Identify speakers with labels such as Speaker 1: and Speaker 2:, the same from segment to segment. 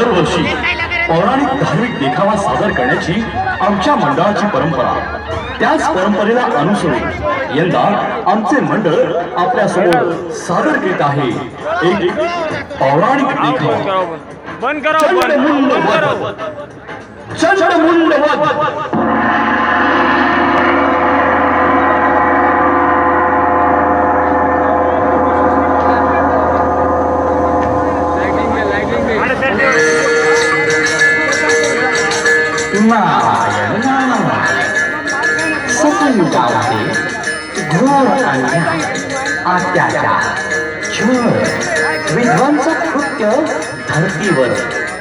Speaker 1: दरवर्षी पौराणिक धार्मिक देखावा सादर करण्याची आमच्या मंडळाची परंपरा. त्याच परंपरेला अनुसरून यंदा आमचे मंडळ आपल्या समोर सादर करीत आहे एक पौराणिक देखावा. चंडमुंड वध.
Speaker 2: सतयुगामध्ये घोर अन्याय, अत्याचार, छळ, विध्वंसक कृत्य धरतीवर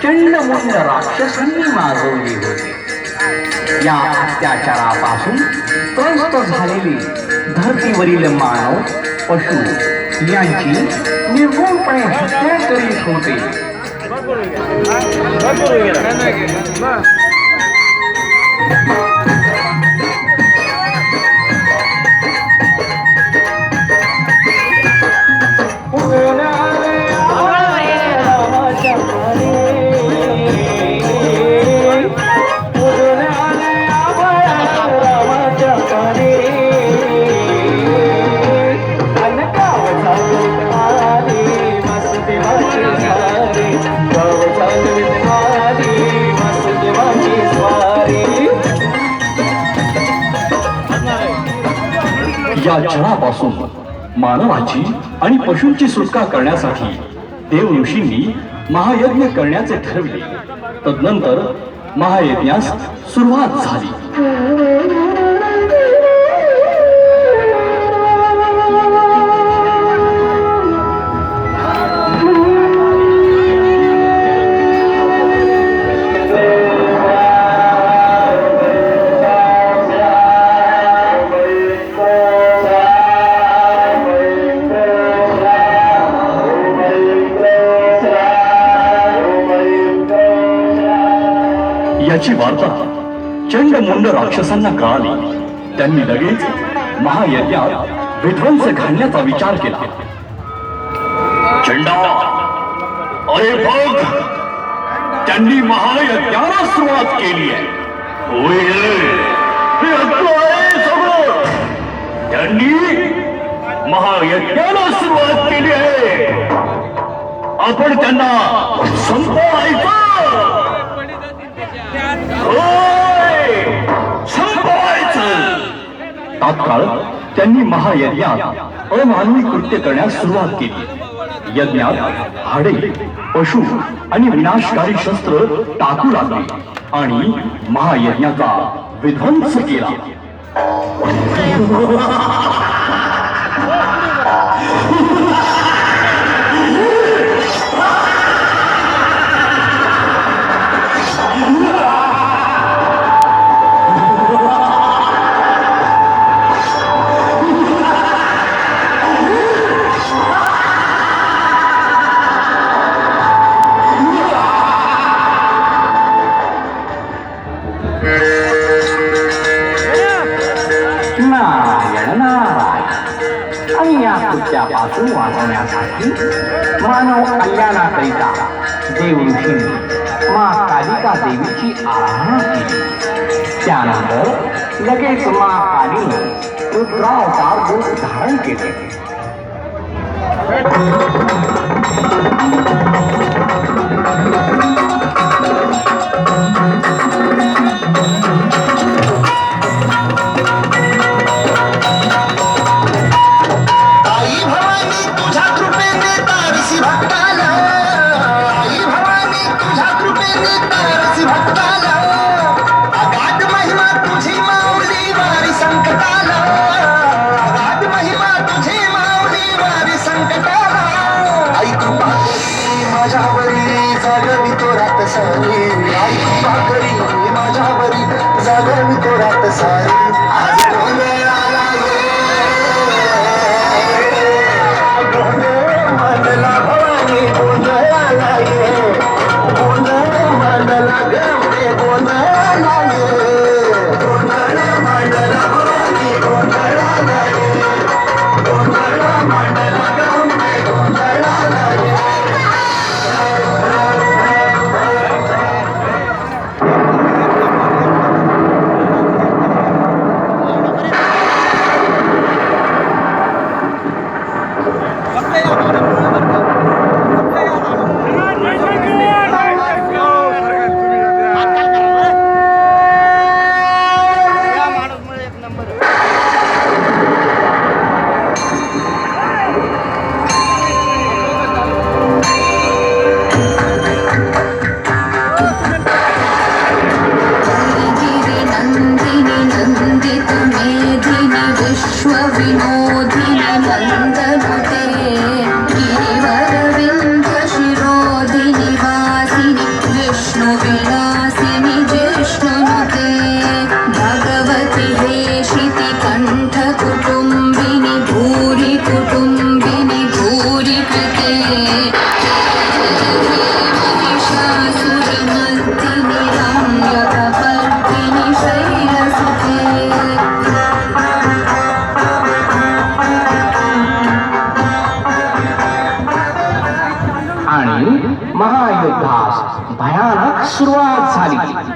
Speaker 2: चंडमुंड राक्षसांनी माजवली होती. या अत्याचारापासून त्रस्त झालेली धरतीवरील मानव, पशु यांची निर्भूलपणे हत्या करीत होते.
Speaker 1: या छळापासून मानवाची आणि पशूंची सुटका करण्यासाठी देव ऋषींनी महायज्ञ करण्याचे ठरवले. तदनंतर महायज्ञास सुरुवात झाली. याची वार्ता चंडमुंड राक्षसांना कळाली. त्यांनी लगेच महायज्ञात विध्वंस घालण्याचा विचार केला. चंडा, अरे बघ, त्यांनी महायज्ञाला सुरुवात केली आहे. होय, हे आहे सगळं. त्यांनी महायज्ञाला सुरुवात केली आहे. आपण त्यांना संपवायचं. तात्काळ त्यांनी महायज्ञात अमानवी कृत्य करण्यास सुरुवात केली. यज्ञात हाडे, पशु आणि विनाशकारी शस्त्र टाकू लागले आणि महायज्ञाचा विध्वंस केला.
Speaker 2: आणि या कृत्यापासून वाचवण्यासाठी मानव कल्याणाकरिता देव ऋषींनी माँ कालिका देवीची आराधना केली. त्यानंतर लगेच माँ कालीने रुद्रावतार रूप धारण केले. महायुद्धास भयानक सुरुवात झाली.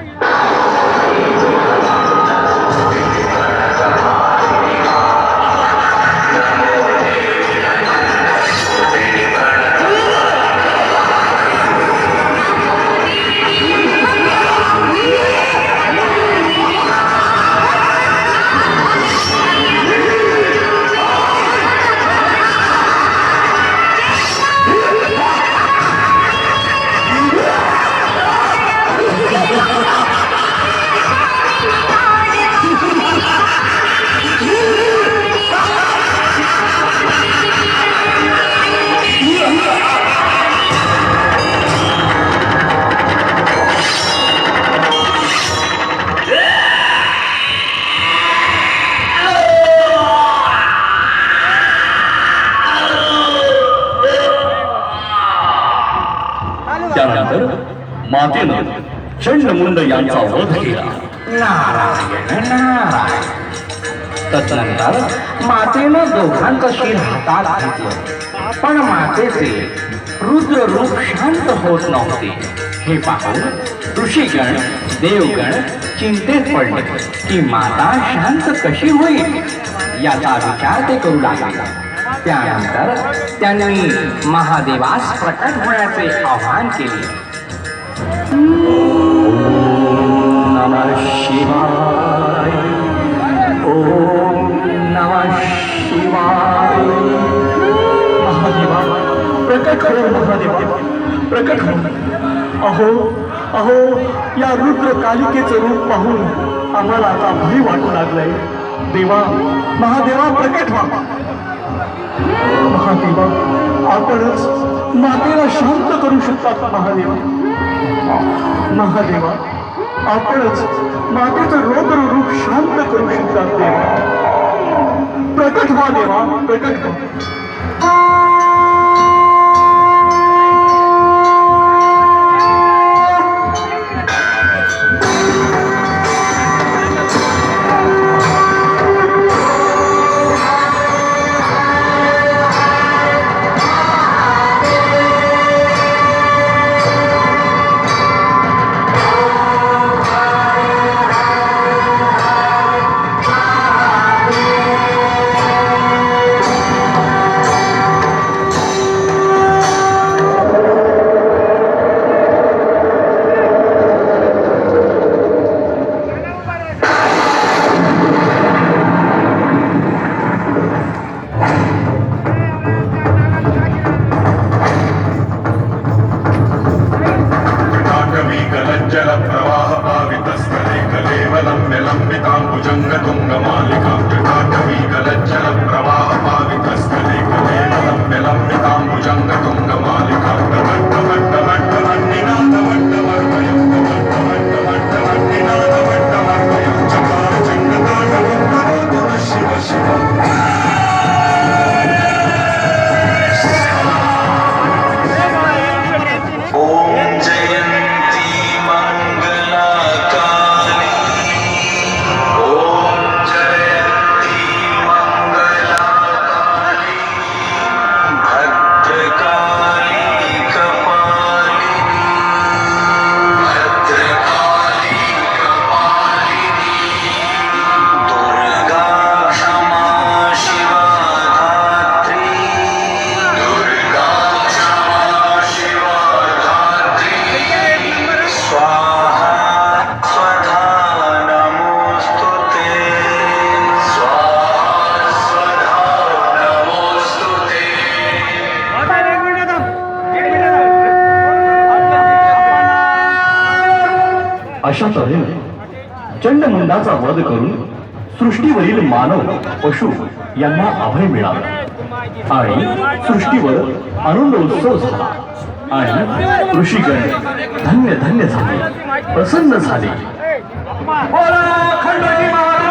Speaker 1: त्यानंतर मातेनं चंडमुंड यांचा वध केला.
Speaker 2: नारायण नारायण. तदनंतर मातेनं दोघांचं शिर हातात घेतलं, पण मातेचे रुद्र रूप शांत होत नव्हते. हे पाहून ऋषीगण देवगण चिंतेत पडले की माता शांत कशी होईल याचा विचार ते करू लागले. त्यानंतर त्यांनी महादेवास प्रकट होण्याचे आवाहन केले.
Speaker 1: नमः शिवाय. ओम नमः शिवाय. महादेवा प्रकट हो, महादेवा प्रकट हो. अहो अहो, या रुद्र कालिकेचं रूप पाहून आम्हाला आता भय वाटू लागलंय. देवा, महादेवा प्रकट व्हा. महादेवा, आपणच मातेला शांत करू शकतात. महादेवा, महादेवा आपणच मातेचं रौद्र रूप शांत करू शकतात. देवा प्रकट व्हा. देवा प्रकट व्हा. अशा तऱ्हेने चंडमुंडाचा वध करून सृष्टीवरील मानव पशु यांना अभय मिळालं आणि सृष्टीवर आनंद उत्सव झाला आणि ऋषीगण धन्य धन्य झाले, प्रसन्न झाले. बोला खंडोजी महाराज.